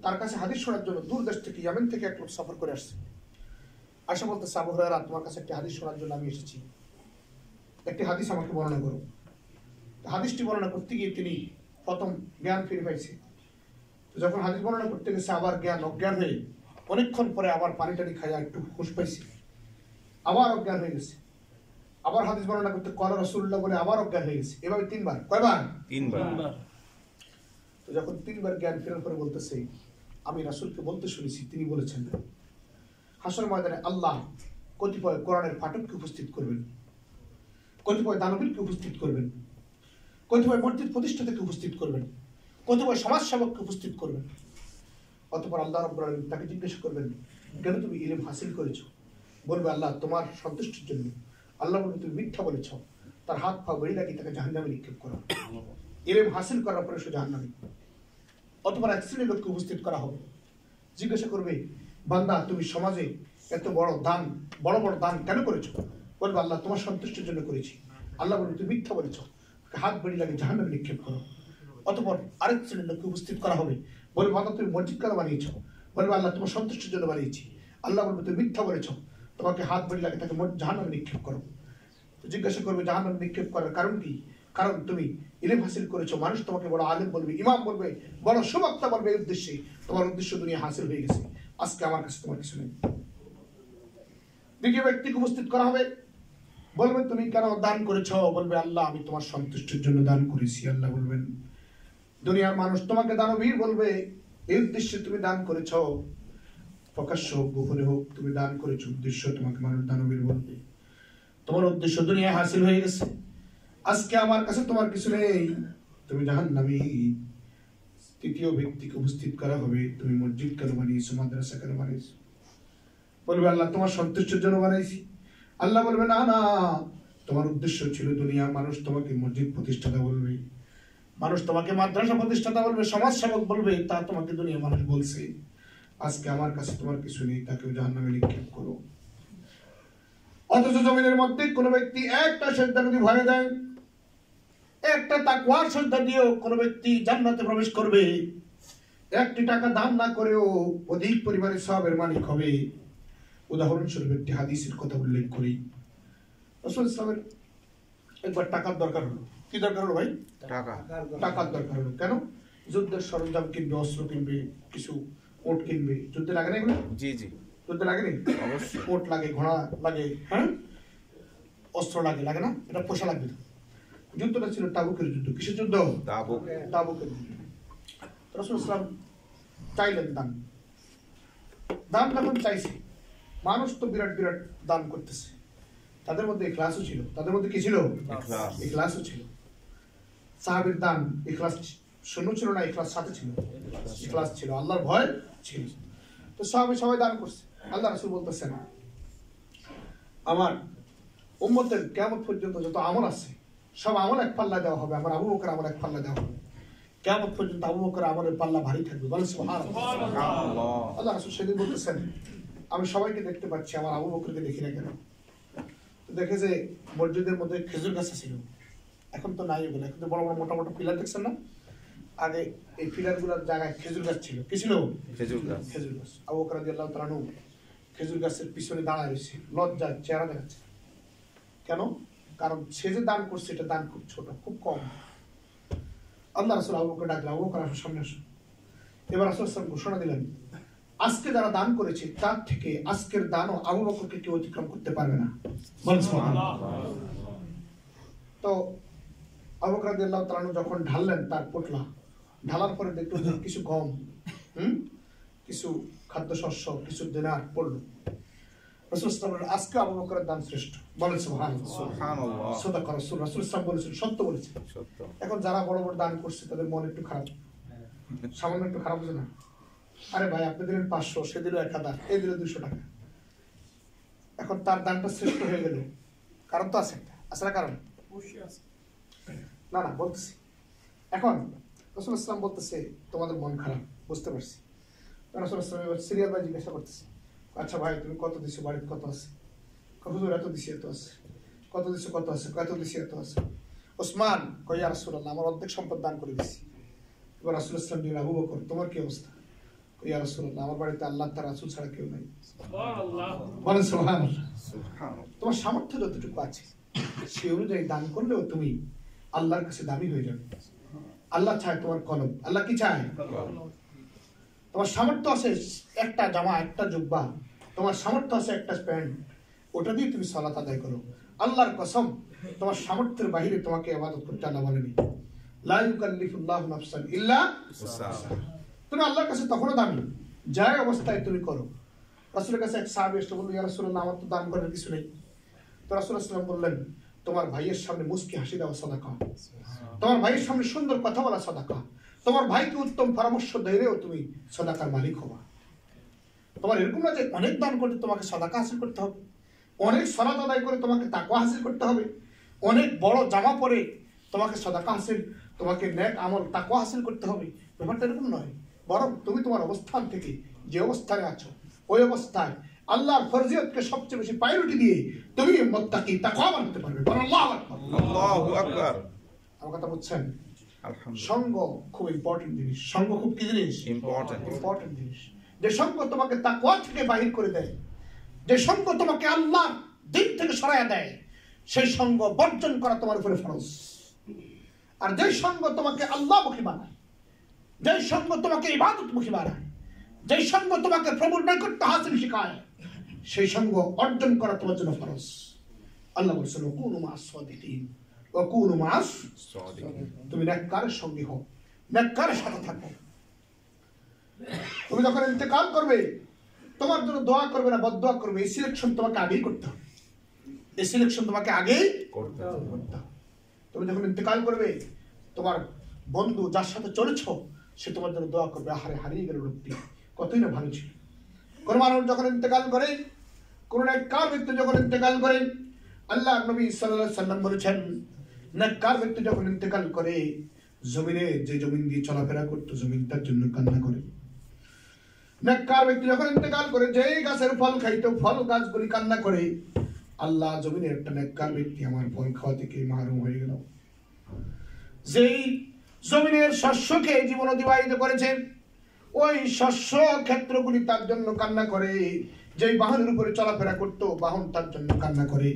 তার কাছে হাদিস শোনার জন্য দূর দেশ থেকে, ইয়েমেন থেকে এক লোক সফর করে আসছে। আশা বলতেছে, আবু হুরায়রা তোমার কাছে একটি হাদিস শোনার জন্য আমি এসেছি, একটি হাদিস আমাকে বর্ণনা করো। হাদিসটি বর্ণনা করতে গিয়ে তিনি প্রথম জ্ঞান ফিরে পাইছে। তো যখন হাদিস বর্ণনা করতে গেছে আবার অজ্ঞান হয়ে অনেকক্ষণ পরে আবার পানি টানি খাইয়া একটু হুঁশ পাইছে, আবার অজ্ঞান হয়ে গেছে। আবার হাদিস বর্ণনা করতে ক্বালা রাসূলুল্লাহ বলে আবার অজ্ঞান হয়ে গেছে। এভাবে 3 বার। কয়বার? 3 বার। তো যখন 3 বার জ্ঞান ফেরার পরে বলতেছে, আমি রাসূলকে বলতে শুনেছি, তিনি বলেছেন হাসর ময়দানে আল্লাহ কতিপয় কোরআনের পাঠককে উপস্থিত করবেন, কতিপয় দানবীরকে উপস্থিত করবেন, কতিপয় মসজিদ প্রতিষ্ঠাতাকে উপস্থিত করবেন, কতিপয় সমাজসেবককে উপস্থিত করবেন। অতঃপর আল্লাহ রাব্বুল আলামিন তাকে জিজ্ঞাসা করবেন, কেন তুমি ইলম হাসিল করেছো? বলবে, আল্লাহ তোমার সন্তুষ্টির জন্য। আল্লাহ বলবে, তুমি মিথ্যা বলেছ। তার হাত পা বেড়ে লাগিয়ে তাকে জাহান্নামে নিক্ষেপ করো। ইলম হাসিল করার পরে সে জাহান্নামে। অথবা এক শ্রেণীর লোককে উপস্থিত করা হবে, জিজ্ঞাসা করবে, বান্দা তুমি সমাজে এত বড় দান, বড় বড় দান কেন করেছো? বলবে, আল্লাহ তোমার সন্তুষ্টির জন্য করেছি। আল্লাহ বলবে, তুমি মিথ্যা বলেছ, হাত বেড়ি লাগে জাহান্নামে নিক্ষেপ করো। অতঃপর আরেক শ্রেণীর লোককে উপস্থিত করা হবে, বলবে, বান্দা তুমি মসজিদ কেন বানিয়েছ? বলবে, আল্লাহ তোমার সন্তুষ্টির জন্য বানিয়েছি। আল্লাহ বলবে, তুমি মিথ্যা বলেছ, তোমাকে হাত বেড়ি লাগে তাকে জাহান্নামে নিক্ষেপ করো। তো জিজ্ঞাসা করবে, জাহান্নামে নিক্ষেপ করার কারণ কি? কারণ তুমি ইলম হাসিল করেছো, মানুষ তোমাকে বড় আলেম বলবে, ইমাম বলবে, বড় সুবক্তা বলবে, এই উদ্দেশ্যে তোমার উদ্দেশ্য দুনিয়া হাসিল হয়ে গেছে, আজকে আমার কাছে তোমার কিছু নেই। দ্বিতীয় ব্যক্তিকে উপস্থিত করা হবে, বলবে, তুমি কেন দান করেছো? বলবে, আল্লাহ আমি তোমার সন্তুষ্টির জন্য দান করেছি। আল্লাহ বলবেন, দুনিয়ার মানুষ তোমাকে দানবীর বলবে, এই উদ্দেশ্যে তুমি দান করেছো, প্রকাশ্য হোক গোপনে হোক তুমি দান করেছো, উদ্দেশ্য তোমাকে মানুষ দানবীর বলবে, তোমার উদ্দেশ্য দুনিয়া হাসিল হয়ে গেছে, আজকে আমার কাছে তোমার কিছু নেই, তুমি জাহান্নামী। তৃতীয় ব্যক্তিকে উপস্থিত করা হবে, তুমি মসজিদ কেন বানিয়েছো, মাদ্রাসা কেন বানিয়েছো? বলবে, আল্লাহ তোমার সন্তুষ্টির জন্য বানাইছি। আল্লাহ বলবে, না না, তোমার উদ্দেশ্য ছিল দুনিয়া, মানুষ তোমাকে মসজিদ প্রতিষ্ঠাতা বলবে, মানুষ তোমাকে মাদ্রাসা প্রতিষ্ঠাতা বলবে, সমাজ সেবক বলবে, তা তোমাকে দুনিয়া মানুষ বলছে, আজকে আমার কাছে তোমার কিছু নেই, তাকেও জাহান্নামে নিক্ষেপ করো। অথচ জমিনের মধ্যে কোনো ব্যক্তি একটা সিজদা যদি ভরে দেয়, একটা তাকওয়ার সিজদা দিয়েও কোনো ব্যক্তি জান্নাতে প্রবেশ করবে, একটি টাকা দান না করেও অধিক পরিমাণে সওয়াবের মালিক হবে। উদাহরণস্বরূপ একটি হাদিসের কথা উল্লেখ করি। রাসূল ইসলামের একবার টাকার দরকার হলো। কি দরকার হলো ভাই? টাকার দরকার হলো। কেন? যুদ্ধের সরঞ্জাম কিনবে, অস্ত্র কিনবে, কিছু ওট কিনবে। যুদ্ধে লাগে না এগুলো? জি জি, যুদ্ধে লাগে না? অবশ্যই। ওট লাগে, ঘোড়া লাগে, হ্যাঁ, অস্ত্র লাগে, লাগে না? এটা পোষা লাগবে। যুদ্ধটা ছিল তাবুকের যুদ্ধ। কিসের যুদ্ধ? তাবুকের যুদ্ধ। রাসূল ইসলাম চাইলেন দান। দান যখন চাইছে, মানুষ তো বিরাট বিরাট দান করতেছে, তাদের মধ্যে ইখলাসও ছিল। তাদের মধ্যে কি ছিল? ইখলাসও ছিল। সাহাবীর দান ইখলাস শূন্য ছিল না, ইখলাস সাথে ছিল, ইখলাস ছিল, আল্লাহর ভয় ছিল। তো সাহাবী সবাই দান করছে। আল্লাহ রাসূল বলতেছেন, আমার উম্মতের কিয়ামত পর্যন্ত যত আমল আছে সব আমল এক পাল্লা দেওয়া হবে, আমার আবু বকর আমল এক পাল্লা দেওয়া হবে। কিয়ামত পর্যন্ত আবু বকর আমলের পাল্লা ভারী থাকবে। বলেন সুবহানাল্লাহ। আল্লাহ রাসূল সেদিন বলতেছেন, আমি সবাইকে দেখতে পাচ্ছি, আমার আবু বকরকে দেখি না কেন? দেখে যে মসজিদের মধ্যে খেজুর গাছ ছিল, এখন তো নাই ওগুলো, এখন তো বড় বড় মোটা মোটা পিলার দেখছেন না? আগে এই পিলারগুলোর জায়গায় খেজুর গাছ ছিল। কি ছিল? খেজুর গাছ। খেজুর গাছ। আবু বকর রাদিয়াল্লাহু তাআলা আনহু খেজুর গাছের পিছনে দাঁড়ায় রয়েছে, লজ্জায় চেহারা দেখাচ্ছে। কেন? কারণ সে যে দান করছে এটা দান খুব ছোট, খুব কম। আল্লাহ রাসূল আবু বকর ডাকলেন, আবু বকর আসো, সামনে আসো। এবার রাসূল সাল্লাল্লাহু আলাইহি ওয়াসাল্লাম ঘোষণা দিলেন, আজকে যারা দান করেছে তার থেকে আজকের দানও আবু বকরকে কেউ অতিক্রম করতে পারবে না। তো আবু বকর রাদিয়াল্লাহু তাআলা যখন ঢাললেন তার পোটলা, ঢালার পরে দেখলো কিছু গম, কিছু খাদ্যশস্য, কিছু দিনার পড়লো। রাসূল সাল্লাল্লাহু আলাইহি ওয়াসাল্লাম আজকে আবু বকরের দান শ্রেষ্ঠ। বলেন সুবহানাল্লাহ। সুবহানাল্লাহ। সাদাকা রাসূল। রাসূল সাল্লাল্লাহু আলাইহি ওয়াসাল্লাম সত্য বলেছেন। সত্য। এখন যারা বড় বড় দান করছে তাদের মন একটু খারাপ, সামান্য একটু খারাপ হচ্ছে না? আরে ভাই, আপনি দিলেন 500, সে দিল 1000, এ দিল 200 টাকা। এখন তার দানটা শ্রেষ্ঠ হয়ে গেল, কারণ তো আছে একটা, আছে না? কারণ না না বলতেছি। এখন রাসূল ইসলাম বলতেছে, তোমাদের মন খারাপ, বুঝতে পারছি। রাসূল ইসলাম এবার সিরিয়াল বাই জিজ্ঞাসা করতেছে, আচ্ছা ভাই তুমি কত দিছো, বাড়িতে কত আছে? হুজুর এত দিছি, এত আছে। কত দিছো, কত আছে? এত দিছি, এত আছে। ওসমান কই, ইয়া রাসূলুল্লাহ আমার অর্ধেক সম্পদ দান করে দিছি। এবার রাসূল ইসলাম বললেন, আবু বকর তোমার কি অবস্থা? ইয়া রাসূলুল্লাহ আমার বাড়িতে আল্লাহ তার রাসূল ছাড়া কেউ নাই। সুবহানাল্লাহ। বলেন সুবহানাল্লাহ। তোমার সামর্থ্য যতটুকু আছে সেই অনুযায়ী দান করলেও তুমি আল্লাহর কাছে দামি হয়ে যাবে। আল্লাহ চায় তোমার কলব। আল্লাহ কি চায়? তোমার সামর্থ্য আছে একটা জামা, একটা জুব্বা, তোমার সামর্থ্য আছে একটা প্যান্ট, ওটা দিয়ে তুমি সালাত আদায় করো। আল্লাহর কসম, তোমার সামর্থ্যের বাইরে তোমাকে ইবাদত করতে আল্লাহ বলেনি। লা ইউকাল্লিফুল্লাহু নাফসান ইল্লা উসআহা। তুমি আল্লাহর কাছে তখনও দামি যায় অবস্থায় তুমি করো। রাসূলের কাছে এক সাহাবী এসে বলল, ইয়া রাসূলুল্লাহ আমার তো দান করার কিছু নেই। তো রাসূল সাল্লাল্লাহু আলাইহি ওয়াসাল্লাম বললেন, তোমার ভাইয়ের সামনে মুস্কি হাসি দেওয়া সাদাকা, তোমার ভাইয়ের সামনে সুন্দর কথা বলা সাদাকা, তোমার ভাইকে উত্তম পরামর্শ দিলেও তুমি সাদাকার মালিক হবা। তোমার এরকম না যে অনেক দান করতে তোমাকে সাদাকা হাসিল করতে হবে, অনেক সালাত আদায় করে তোমাকে তাকওয়া হাসিল করতে হবে, অনেক বড় জামা পরে তোমাকে সাদাকা হাসিল, তোমাকে নেক আমল তাকওয়া হাসিল করতে হবে। ব্যাপারটা এরকম নয়, বরং তুমি তোমার অবস্থান থেকে যে অবস্থানে আছো ওই অবস্থায় আল্লাহর ফরজিয়তকে সবচেয়ে বেশি প্রায়োরিটি দিয়ে তুমি মুত্তাকি তাকওয়া বাড়তে পারবে। আল্লাহু আকবার, আল্লাহু আকবার। আমার কথা বুঝছেন? আলহামদুলিল্লাহ। সঙ্গ খুব ইম্পর্টেন্ট জিনিস। সঙ্গ খুব কি জিনিস? ইম্পর্টেন্ট জিনিস। যে সঙ্গ তোমাকে তাকওয়া থেকে বাহির করে দেয়, যে সঙ্গ তোমাকে আল্লাহর দিন থেকে সরাইয়া দেয়, সেই সঙ্গ বর্জন করা তোমার উপরে ফরজ। আর যে সঙ্গ তোমাকে আল্লাহমুখী বানায়, যে সঙ্গ তোমাকে ইবাদতমুখী বানায়, যে সঙ্গ তোমাকে প্রভুর নৈকট্য হাসিল শেখায়, সেই সঙ্গ অর্জন করা তোমার জন্য ফরজ। আল্লাহ বলছেন ওয়াকুনু মা'আস সাদিকিন, ওয়াকুনু মা'আস সাদিকিন। তুমি নেককারের সঙ্গী হও, নেককারের সাথে থাকো। তুমি যখন ইন্তেকাল করবে, তোমার জন্য দোয়া করবে না বদদোয়া করবে, এই সিলেকশন তোমাকে আগেই করতে হবে। এই সিলেকশন তোমাকে আগেই করতে হবে। তুমি যখন ইন্তেকাল করবে, তোমার বন্ধু যার সাথে চলেছ সে তোমার জন্য দোয়া করবে, আহারে হারিয়ে গেল লোকটি, কতই না ভালো ছিল। কোন মানুষ যখন ইন্তেকাল করে, কোন নেককার ব্যক্তি যখন ইন্তেকাল করে, আল্লাহ নবী সাল্লাল্লাহু আলাইহি সাল্লাম বলেছেন, নেককার ব্যক্তি যখন ইন্তেকাল করে, জমিনে যে জমিন দিয়ে চলাফেরা করতো জমিন তার জন্য কান্না করে। নেককার ব্যক্তি যখন ইন্তেকাল করে, যেই গাছের ফল খাইতো ফল গাছগুলি কান্না করে, আল্লাহ জমিনে একটা নেককার ব্যক্তি আমার ফল খাওয়া থেকে মাহরুম হয়ে গেল। যেই জমিনের শস্য খেয়ে জীবন অতিবাহিত করেছে, ওই শস্য ক্ষেত্রগুলি তার জন্য কান্না করে। যেই বাহনের উপরে চলাফেরা করতো বাহন তার জন্য কান্না করে।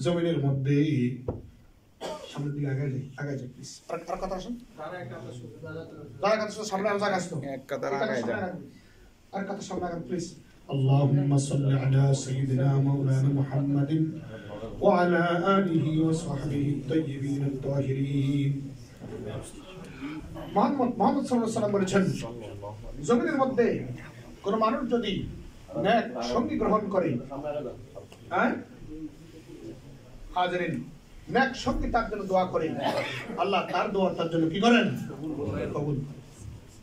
জমিনের মধ্যে সামনের দিকে আগে যাই প্লিজ। আর কথা আসুন, সামনে আর জায়গা আসতো, আর কথা সামনে আগান প্লিজ। اللهم صل على سيدنا مولانا محمد وعلى آله وصحبه الطيبين الطاهرين। মুহাম্মদ সাল্লাল্লাহু আলাইহি ওয়াসাল্লাম বলেছেন, জমিনের মধ্যে কোন মানুষ যদি নেক সঙ্গী গ্রহণ করে, হাজিরিন, নেক সঙ্গী তার জন্য দোয়া করে, আল্লাহ তার দোয়া তার জন্য কি করেন? কবুল।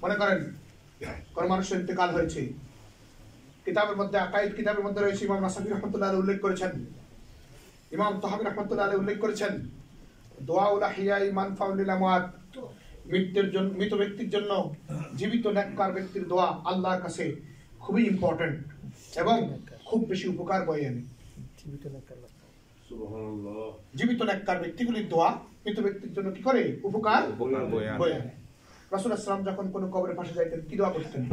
মনে করেন কোন মানুষের ইন্তেকাল হয়েছে, কিতাবের মধ্যে আকাইদ কিতাবের মধ্যে রয়েছে, ইমাম নাসাফি রাহমাতুল্লাহ আলাইহি উল্লেখ করেছেন, ইমাম তাহাবী রাহমাতুল্লাহ আলাইহি উল্লেখ করেছেন, দুআউল আহিয়াই মানফাউল লিল আমওয়াত, মৃত ব্যক্তির জন্য জীবিত নেককার ব্যক্তির দোয়া আল্লাহর কাছে খুবই ইম্পর্টেন্ট এবং খুব বেশি উপকার বয়ে আনে। জীবিত নেককার ব্যক্তিগুলির দোয়া মৃত ব্যক্তির জন্য কি করে? উপকার বয়ে আনে। রাসূল সাল্লাল্লাহু আলাইহি যখন কোনো কবরের পাশে যাইতেন কি দোয়া করতেন?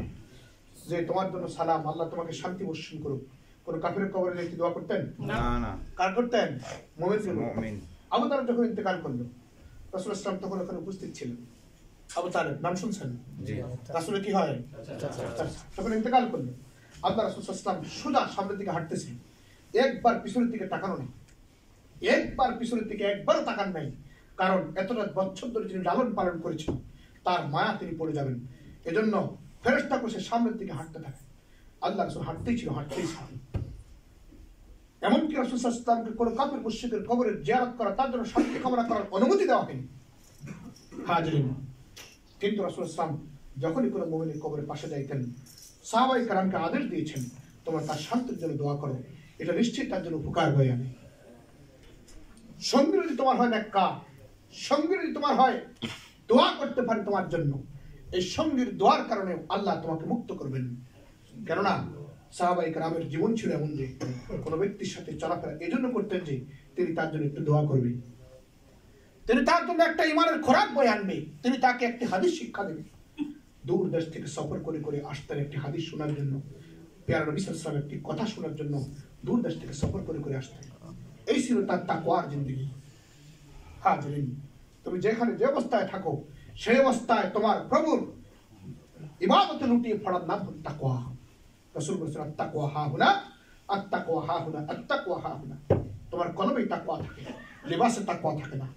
যে তোমার জন্য সালাম, আল্লাহ তোমাকে শান্তি বর্ষণ করুক। কোন কাফিরের কবরে যাইতে দোয়া করতেন না। কার করতেন? মুমিন। আবু তালেব যখন ইন্তেকাল করলো, রাসূল সাল্লাল্লাহু আলাইহি তখন ওখানে উপস্থিত ছিলেন। আবু তালেব নাম শুনছেন? জি। রাসূলের কি হয়? তখন ইন্তেকাল করলো, আল্লাহ রাসূল সাল্লাল্লাহু আলাইহি ওয়াসাল্লাম সোজা সামনের দিকে হাঁটতেছেন, একবার পিছনের দিকে তাকানো নেই, একবার পিছনের দিকে একবারও তাকান নাই। কারণ এতটা বছর ধরে যিনি লালন পালন করেছেন তার মায়া তিনি পড়ে যাবেন। এজন্য ফেরেশতা করে সামনের দিকে হাঁটতে থাকে। আল্লাহ রাসূল হাঁটতেই ছিল। এমনকি রাসূল সাল্লাল্লাহু আলাইহি ওয়াসাল্লামকে কোন কাফির মুশরিকের কবরের জিয়ারত করা, তার জন্য শান্তি কামনা করার অনুমতি দেওয়া হয়নি। হাজিরিন, কিন্তু রাসূল সাল্লাল্লাহু আলাইহি ওয়াসাল্লাম যখনই কোনো মুমিনের কবরের পাশে যাইতেন, সাহাবায়ে কেরামকে আদেশ দিয়েছেন, তোমরা তার শান্তির জন্য দোয়া করো, এটা নিশ্চয়ই তার জন্য উপকার বয়ে আনে। সঙ্গী যদি তোমার হয় নেককার, সঙ্গী যদি তোমার হয় দোয়া করতে পারে তোমার জন্য, এই সঙ্গীর দোয়ার কারণে আল্লাহ তোমাকে মুক্ত করবেন। কেননা সাহাবায়ে কেরামের জীবন ছিল এমন যে কোনো ব্যক্তির সাথে চলাফেরা এই জন্য করতেন যে তিনি তার জন্য একটু দোয়া করবে, তিনি তার জন্য একটা ইমানের খোরাক বয়ে আনবে, তিনি তাকে একটি হাদিস শিক্ষা দেবে। দূর দেশ থেকে সফর করে করে আসতেন একটি হাদিস শোনার জন্য, প্যারা নবী সাল্লাল্লাহু আলাইহি ওয়াসাল্লাম একটি কথা শোনার জন্য দূর দেশ থেকে সফর করে করে আসতেন। এই ছিল তার তাকওয়ার জিন্দেগি। হাজিরিন, তুমি যেখানে যে অবস্থায় থাকো সেই অবস্থায় তোমার প্রভুর ইবাদতে লুটিয়ে পড়ার নাম হল তাকওয়া। রাসূল বলেছেন, আত-তাকওয়া হাহুনা, আত-তাকওয়া হাহুনা, আত-তাকওয়া হাহুনা। তোমার কলবেই তাকওয়া থাকে, লিবাসে তাকওয়া থাকে না।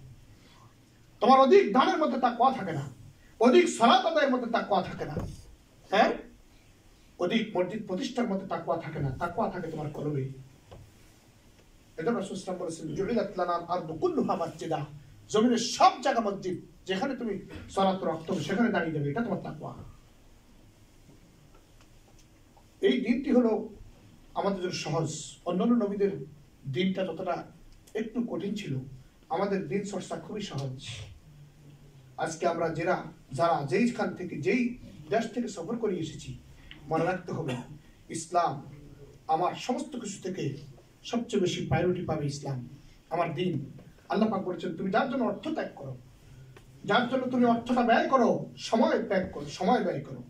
তোমার অধিক দানের মধ্যে তাকওয়া থাকে না, অধিক সালাত আদায়ের মধ্যে তাকওয়া থাকে না, হ্যাঁ, অধিক মসজিদ প্রতিষ্ঠার মধ্যে তাকওয়া থাকে না। তাকওয়া থাকে তোমার কলবে। এজন্য রাসূল সাল্লাল্লাহু আলাইহি ওয়াসাল্লাম বলেছেন, জুইলাত লানা আরদু কুল্লুহা মাসজিদা, জমিনের সব জায়গা মসজিদ, যেখানে তুমি সালাত রাখতে হবে সেখানে দাঁড়িয়ে যাবে, এটা তোমার তাকওয়া। এই দিনটি হলো আমাদের জন্য সহজ। অন্যান্য নবীদের দিনটা যতটা একটু কঠিন ছিল, আমাদের দিন চর্চা খুবই সহজ। আজকে আমরা যারা যেইখান থেকে যেই দেশ থেকে সফর করে এসেছি, মনে রাখতে হবে ইসলাম আমার সমস্ত কিছু থেকে সবচেয়ে বেশি প্রায়োরিটি পাবে। ইসলাম আমার দিন। আল্লাহ পাক বলেছেন তুমি যার জন্য অর্থ ত্যাগ করো, যার জন্য তুমি অর্থটা ব্যয় করো, সময় ত্যাগ করো, সময় ব্যয় করো,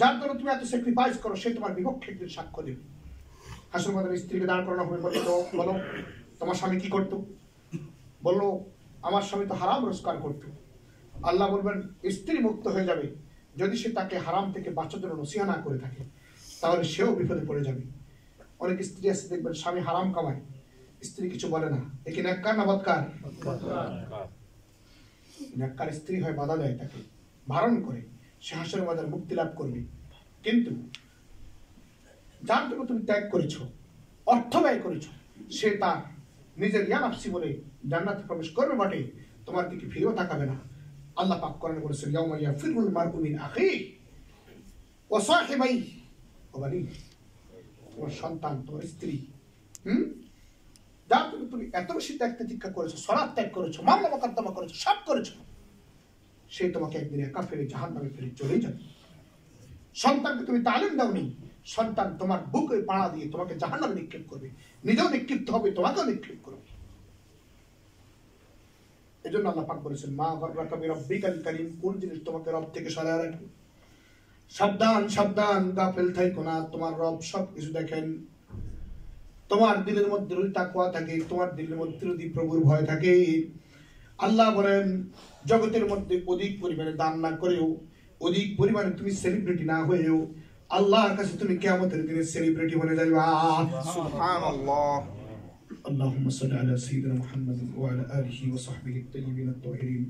যার জন্য তুমি এত স্যাক্রিফাইস করো, সে তোমার বিপক্ষে একদিন সাক্ষ্য দেবে। হাসর ময়দানে স্ত্রীকে দাঁড় করানো হবে, বলো তোমার স্বামী কি করতো? বললো আমার স্বামী তো হারাম রোজগার করতো। আল্লাহ বলবেন স্ত্রী মুক্ত হয়ে যাবে যদি সে তাকে হারাম থেকে বাঁচার জন্য নসিহা না করে থাকে, তাহলে সেও বিপদে পড়ে যাবে। অনেক স্ত্রী আছে দেখবেন স্বামী হারাম কামায়, স্ত্রী কিছু বলে না, এ কি নেককার না বদকার? নেককার স্ত্রী হয়, বাধা দেয়, তাকে বারণ করে, সে হাসরের ময়দানে মুক্তি লাভ করবে। কিন্তু যার জন্য তুমি ত্যাগ করেছো, অর্থ ব্যয় করেছো, সে তার নিজের ইয়ানাফসি বলে জান্নাতে প্রবেশ করবে বটে, তোমার দিকে ফিরেও তাকাবে না। আল্লাহ পাক কোরআনে বলেছেন ইয়াউমা ইয়াফিরুল মারউ মিন আখিহি ওয়া সাহিবাইহি ওয়া বানিহি। তোমার সন্তান, তোমার স্ত্রী, যার জন্য তুমি এত বেশি ত্যাগ তিতিক্ষা করেছো, সালাত ত্যাগ করেছো, মামলা মোকদ্দমা করেছো, সব করেছো, সে তোমাকে একদিন একা ফেলে জাহান্নামে ফেলে চলেই যাবে। সন্তানকে তুমি তালিম দাওনি, সন্তান তোমার বুকে পাড়া দিয়ে তোমাকে জাহান্নামে নিক্ষেপ করবে, নিজেও নিক্ষিপ্ত হবে, তোমাকেও নিক্ষেপ করবে। এজন্য আল্লাহ পাক বলেছেন মা গররাকা বিরাব্বিকাল কারীম, কোন জিনিস তোমাকে রব থেকে সরায় রাখে? সাবধান সাবধান, গাফেল থাইকো না, তোমার রব সবকিছু দেখেন। তোমার দিলের মধ্যে যদি তাকওয়া থাকে, তোমার দিলের মধ্যে যদি প্রভুর ভয় থাকে, আল্লাহ বলেন জগতের মধ্যে অধিক পরিমাণে দান না করেও, অধিক পরিমাণে তুমি সেলিব্রিটি না হয়েও আল্লাহর কাছে তুমি কিয়ামতের দিনে সেলিব্রিটি বনে যাইবা। সুবহানাল্লাহ। আল্লাহুম্মা সাল্লি আলা সাইয়্যিদিনা মুহাম্মাদিন ওয়া আলা আলিহি ওয়া সাহবিহি আত-তাইয়্যিবিন আত-তাহিরিন।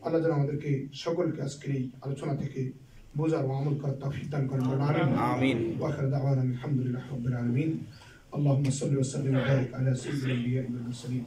আল্লাহ যেন আমাদেরকে সকলকে আজকের এই আলোচনা থেকে বোঝার ও আমল করার তৌফিক দান করেন। আমিন। ওয়া আখিরু দাওয়ানা আলহামদুলিল্লাহি রাব্বিল আলামিন। আল্লাহুম্মা সাল্লি ওয়া সাল্লিম ওয়া বারিক আলা সাইয়্যিদিল আনবিয়া'i ওয়াল মুরসালিন।